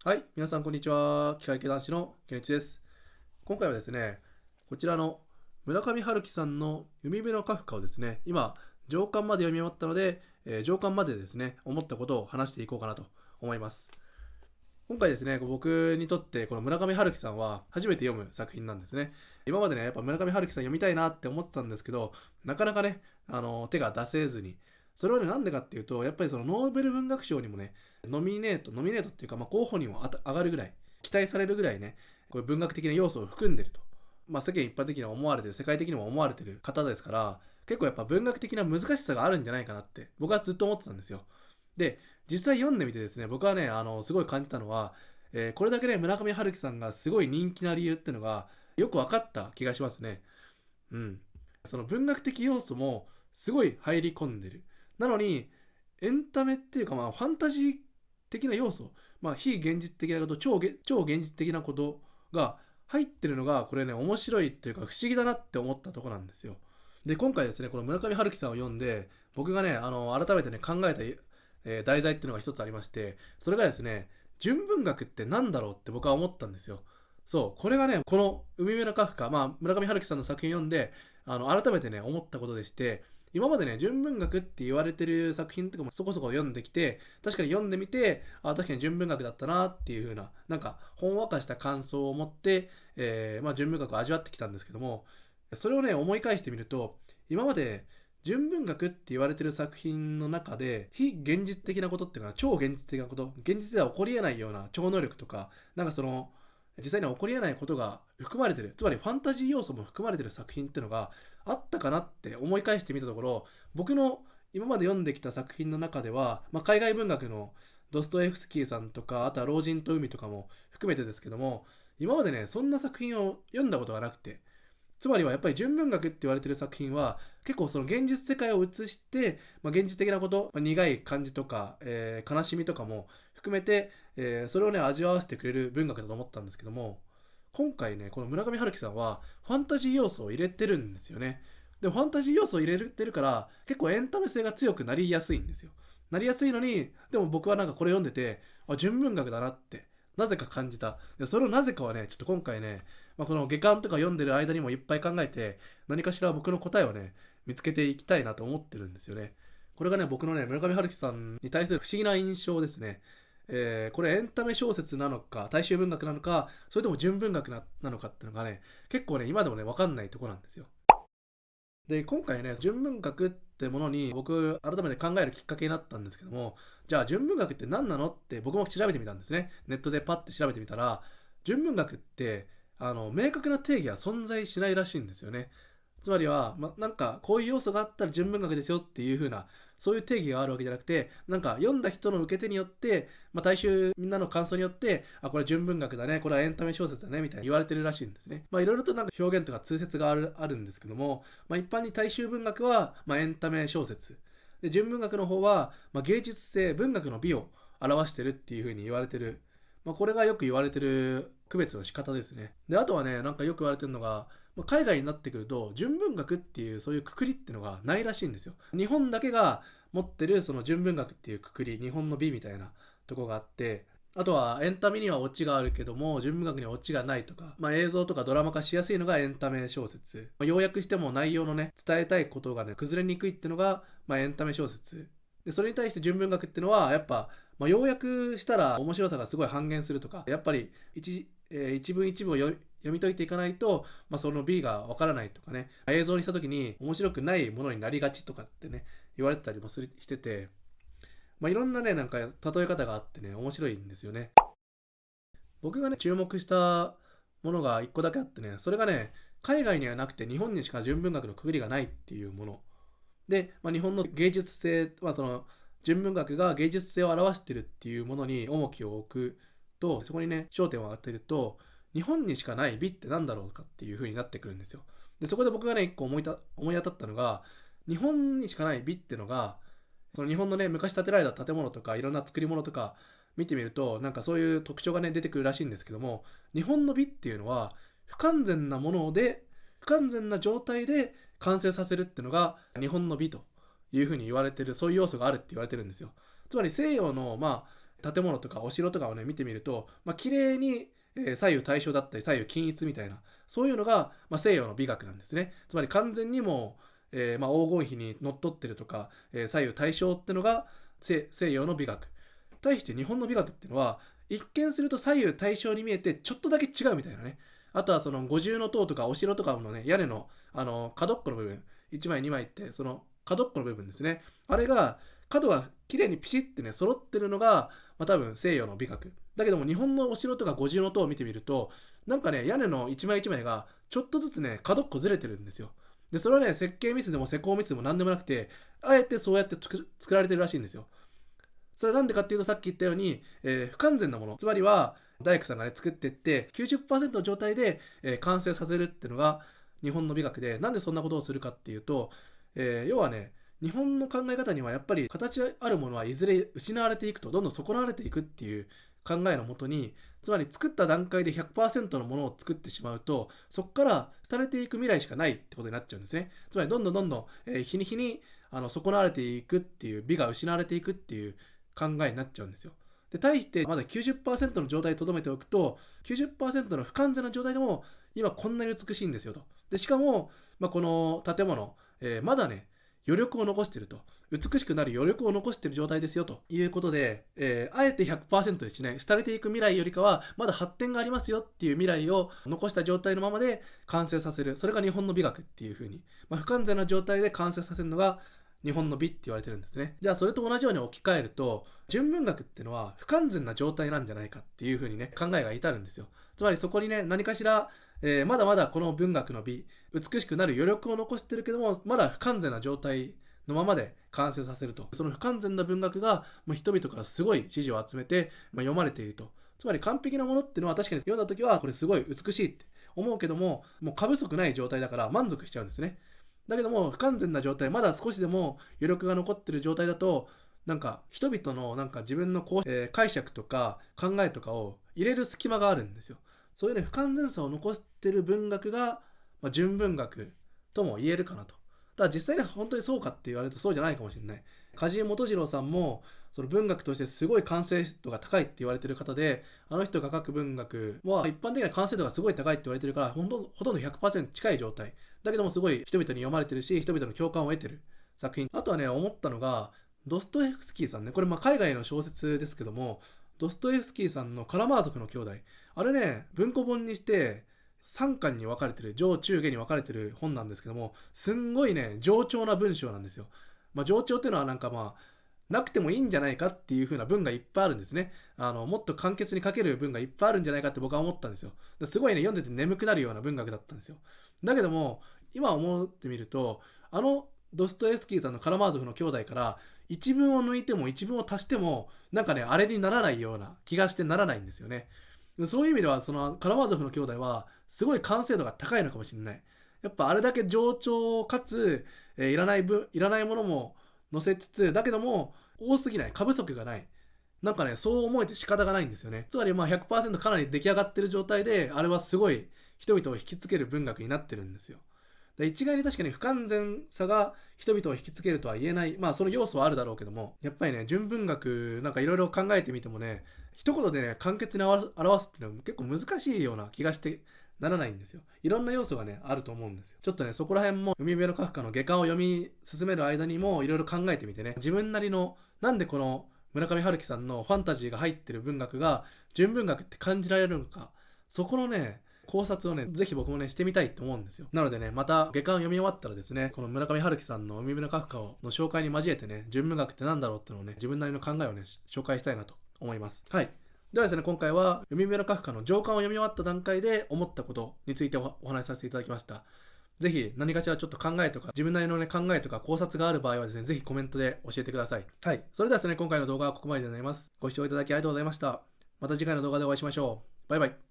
はい、皆さんこんにちは。機械系男子のケンイチです。今回はですね、こちらの村上春樹さんの海辺のカフカをですね、今、上巻まで読み終わったので、上巻までですね、思ったことを話していこうかなと思います。今回ですね、僕にとってこの村上春樹さんは初めて読む作品なんですね。今までね、やっぱ村上春樹さん読みたいなって思ってたんですけど、なかなかね、手が出せずに。それはね、なんでかっていうと、やっぱりそのノーベル文学賞にもね、ノミネートっていうか、候補にも上がるぐらい、期待されるぐらいね、こういう文学的な要素を含んでると。世間一般的には思われてる、世界的にも思われてる方ですから、結構やっぱ文学的な難しさがあるんじゃないかなって僕はずっと思ってたんですよ。で、実際読んでみてですね、僕はね、すごい感じたのは、これだけね、村上春樹さんがすごい人気な理由っていうのがよく分かった気がしますね。うん。その文学的要素もすごい入り込んでる。なのに、エンタメっていうか、ファンタジー的な要素、非現実的なこと、超現実的なことが入ってるのが、これね、面白いっていうか、不思議だなって思ったところなんですよ。で、今回ですね、この村上春樹さんを読んで、僕がね、改めてね、考えた、題材っていうのが一つありまして、それがですね、純文学って何だろうって僕は思ったんですよ。そう、これがね、この海辺のカフカ、村上春樹さんの作品を読んで、改めてね、思ったことでして、今までね、純文学って言われてる作品とかもそこそこ読んできて、確かに読んでみて、確かに純文学だったなっていう風な、なんか、ほんわかした感想を持って、純文学を味わってきたんですけども、それをね、思い返してみると、今まで純文学って言われてる作品の中で、非現実的なことっていうかな、超現実的なこと、現実では起こり得ないような超能力とか、なんかその、実際には起こり得ないことが含まれてる、つまりファンタジー要素も含まれてる作品っていうのがあったかなって思い返してみたところ、僕の今まで読んできた作品の中では、海外文学のドストエフスキーさんとか、あとは老人と海とかも含めてですけども、今までね、そんな作品を読んだことがなくて、つまりはやっぱり純文学って言われてる作品は結構その現実世界を映して、現実的なこと、苦い感じとか、悲しみとかも含めて、それをね味わわせてくれる文学だと思ったんですけども、今回ねこの村上春樹さんはファンタジー要素を入れてるんですよね。でもファンタジー要素を入れてるから結構エンタメ性が強くなりやすいんですよ。なりやすいのに、でも僕はなんかこれ読んでて、純文学だなってなぜか感じた。でそれをなぜかはね、ちょっと今回ね、この下巻とか読んでる間にもいっぱい考えて、何かしら僕の答えをね、見つけていきたいなと思ってるんですよね。これがね、僕のね、村上春樹さんに対する不思議な印象ですね。これエンタメ小説なのか、大衆文学なのか、それとも純文学なのかっていうのがね、結構ね、今でもね、わかんないところなんですよ。で、今回ね、純文学ってものに僕、改めて考えるきっかけになったんですけども、じゃあ純文学って何なのって僕も調べてみたんですね。ネットでパッて調べてみたら、純文学って、明確な定義は存在しないらしいんですよね。つまりは、なんかこういう要素があったら純文学ですよっていう風な、そういう定義があるわけじゃなくて、なんか読んだ人の受け手によって、大衆みんなの感想によって、これ純文学だね、これはエンタメ小説だね、みたいに言われてるらしいんですね。いろいろとなんか表現とか通説があるんですけども、一般に大衆文学は、エンタメ小説。で、純文学の方は、芸術性、文学の美を表してるっていう風に言われてる。これがよく言われてる区別の仕方ですね。で、あとはね、なんかよく言われてるのが、海外になってくると純文学っていうそういうくくりっていうのがないらしいんですよ。日本だけが持ってるその純文学っていうくくり、日本の美みたいなとこがあって、あとはエンタメにはオチがあるけども純文学にはオチがないとか、映像とかドラマ化しやすいのがエンタメ小説、要約しても内容のね伝えたいことがね崩れにくいっていうのが、エンタメ小説で、それに対して純文学っていうのはやっぱ、要約したら面白さがすごい半減するとか、やっぱり一文一文を読み解いていかないと、その B がわからないとかね、映像にした時に面白くないものになりがちとかってね言われてたりもしてて、いろんなねなんか例え方があってね面白いんですよね。僕がね注目したものが一個だけあってね、それがね海外にはなくて日本にしか純文学のくくりがないっていうもので、日本の芸術性、その純文学が芸術性を表してるっていうものに重きを置くと、そこにね焦点を当てると、日本にしかない美って何だろうかっていう風になってくるんですよ。でそこで僕がね一個思い当たったのが、日本にしかない美ってのが、その日本のね昔建てられた建物とかいろんな作り物とか見てみると、なんかそういう特徴がね出てくるらしいんですけども、日本の美っていうのは不完全なもので、不完全な状態で完成させるっていうのが日本の美というふうに言われてる、そういう要素があるって言われてるんですよ。つまり西洋の建物とかお城とかをね見てみると、綺麗に左右対称だったり左右均一みたいな、そういうのが、西洋の美学なんですね。つまり完全にも黄金比にのっとってるとか、左右対称ってのが西洋の美学。対して日本の美学っていうのは、一見すると左右対称に見えてちょっとだけ違うみたいなね。あとはその五重塔とかお城とかのね、屋根の角っこの部分、1枚2枚ってその角っこの部分ですね。あれが角が綺麗にピシッてね揃ってるのが、多分西洋の美学。だけども日本のお城とか五重塔を見てみると、なんかね屋根の一枚一枚がちょっとずつね角っこずれてるんですよ。でそれはね設計ミスでも施工ミスでも何でもなくて、あえてそうやって作られてるらしいんですよ。それなんでかっていうと、さっき言ったように、不完全なもの、つまりは大工さんがね作っていって 90% の状態で、完成させるっていうのが日本の美学で、なんでそんなことをするかっていうと、要はね日本の考え方にはやっぱり形あるものはいずれ失われていくと、どんどん損なわれていくっていう考えのもとに、つまり作った段階で 100% のものを作ってしまうと、そこから廃れていく未来しかないってことになっちゃうんですね。つまりどんどん、日に日に損なわれていくっていう、美が失われていくっていう考えになっちゃうんですよ。で対してまだ 90% の状態に留めておくと、 90% の不完全な状態でも今こんなに美しいんですよと。でしかも、この建物、まだね余力を残していると、美しくなる余力を残している状態ですよということで、あえて 100% にしない、廃れていく未来よりかはまだ発展がありますよっていう未来を残した状態のままで完成させる、それが日本の美学っていう風に、不完全な状態で完成させるのが日本の美って言われてるんですね。じゃあそれと同じように置き換えると、純文学っていうのは不完全な状態なんじゃないかっていう風にね考えが至るんですよ。つまりそこにね何かしら、まだまだこの文学の美、美しくなる余力を残してるけども、まだ不完全な状態のままで完成させると。その不完全な文学がもう人々からすごい支持を集めて、読まれていると。つまり完璧なものっていうのは確かに読んだ時はこれすごい美しいって思うけども、もう過不足ない状態だから満足しちゃうんですね。だけども不完全な状態、まだ少しでも余力が残ってる状態だと、なんか人々のなんか自分の解釈とか考えとかを入れる隙間があるんですよ。そういうね不完全さを残してる文学が、純文学とも言えるかなと。ただ実際に本当にそうかって言われるとそうじゃないかもしれない。梶井元次郎さんもその文学としてすごい完成度が高いって言われてる方で、あの人が書く文学は一般的な完成度がすごい高いって言われてるから、ほとんど 100% 近い状態だけども、すごい人々に読まれてるし、人々の共感を得てる作品。あとはね思ったのが、ドストエフスキーさんね、これ海外の小説ですけども、ドストエフスキーさんのカラマーゾフの兄弟、あれね文庫本にして3巻に分かれてる、上中下に分かれてる本なんですけども、すんごいね冗長な文章なんですよ。冗長っていうのはなんかなくてもいいんじゃないかっていう風な文がいっぱいあるんですね。もっと簡潔に書ける文がいっぱいあるんじゃないかって僕は思ったんですよ。すごいね読んでて眠くなるような文学だったんですよ。だけども今思ってみると、ドストエフスキーさんのカラマーゾフの兄弟から一文を抜いても一文を足してもなんかねあれにならないような気がしてならないんですよね。そういう意味ではそのカラマーゾフの兄弟はすごい完成度が高いのかもしれない。やっぱあれだけ冗長かつ、いらないものも載せつつ、だけども多すぎない、過不足がない、なんかねそう思えて仕方がないんですよね。つまり100% かなり出来上がってる状態で、あれはすごい人々を引きつける文学になってるんですよ。一概に確かに不完全さが人々を引きつけるとは言えない、その要素はあるだろうけども、やっぱりね純文学なんかいろいろ考えてみてもね、一言でね簡潔に表すっていうのは結構難しいような気がしてならないんですよ。いろんな要素がねあると思うんですよ。ちょっとねそこら辺も海辺のカフカの下巻を読み進める間にもいろいろ考えてみてね、自分なりのなんでこの村上春樹さんのファンタジーが入ってる文学が純文学って感じられるのか、そこのね考察をねぜひ僕もねしてみたいと思うんですよ。なのでねまた下巻を読み終わったらですね、この村上春樹さんの海辺のカフカの紹介に交えてね、純文学ってなんだろうっていうのをね自分なりの考えをね紹介したいなと思います。はい。ではですね、今回は海辺のカフカの上巻を読み終わった段階で思ったことについてお話しさせていただきました。ぜひ何かしらちょっと考えとか自分なりのね考えとか考察がある場合はですね、ぜひコメントで教えてください。はい。それではですね、今回の動画はここまでになります。ご視聴いただきありがとうございました。また次回の動画でお会いしましょう。バイバイ。